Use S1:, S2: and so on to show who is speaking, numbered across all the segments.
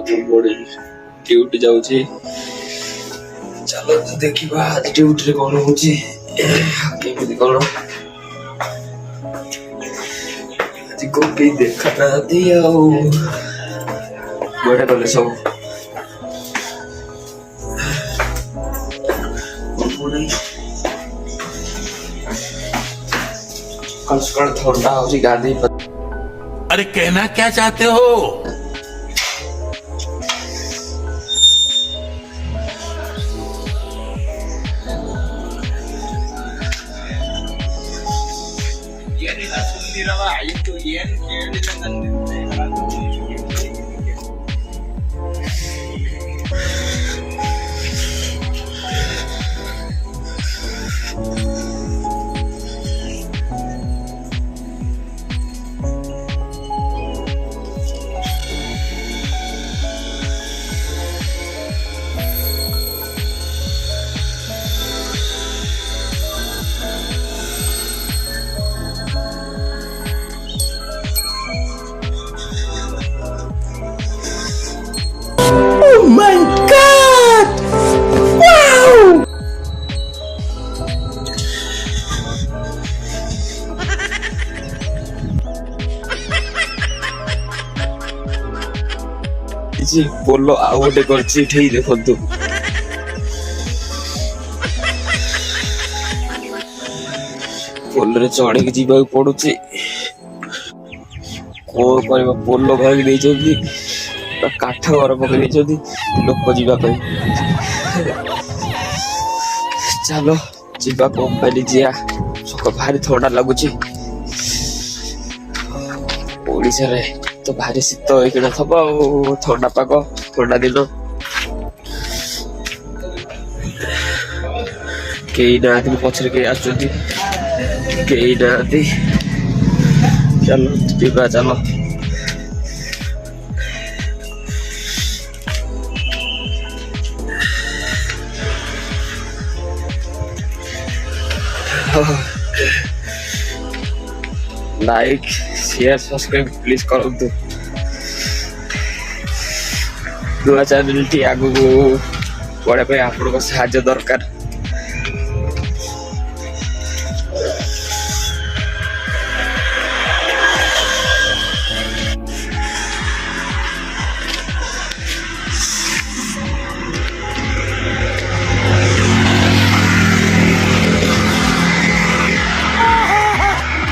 S1: बड़ी ड्यूटी जाऊँ चलो देखा आज ड्यूटी कौन हो कौन आज को देखा ना बड़े कले सब कल सकाल थंडा हो गाधी।
S2: अरे कहना क्या चाहते हो?
S3: Oh my God! Wow!
S1: बोलो आउ गोटे करछि ठेई देखंतु पोल रे चढ़ी के जीवा पड़ुछि कोन करबा पोल भागी दे जल्दी काठ घर पकड़ लोक जावाई चलो जीवा कंपानी जिया सक भारी थंडा लगुच ओडिशा रे तो भारी शीत होइकिना थब थंडा पाग थंडा दिन कई ना पछरे कई आसुंती कई ना चलो जीवा चलो लाइक शेयर सब्सक्राइब प्लीज करूँ नुआ चैनल टी आगु बढ़े आपण साहाय्य दरकार।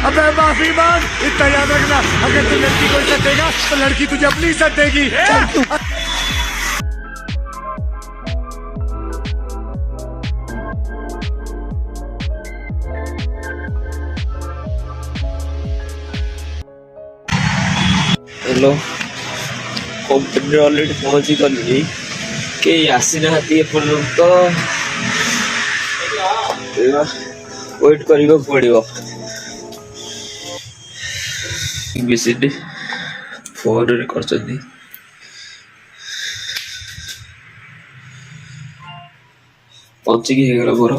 S3: अबे माफी मांग, इतना याद रखना अगर तू लड़की को इज्जत देगा तो लड़की तुझे अपनी इज्जत देगी।
S1: हेलो कंपनी ऑलरेडी पहुंची गली कई आसी ना पर्यंत वेट करने पड़ो बेसिड फोन रे कर पहुंची गला मोर।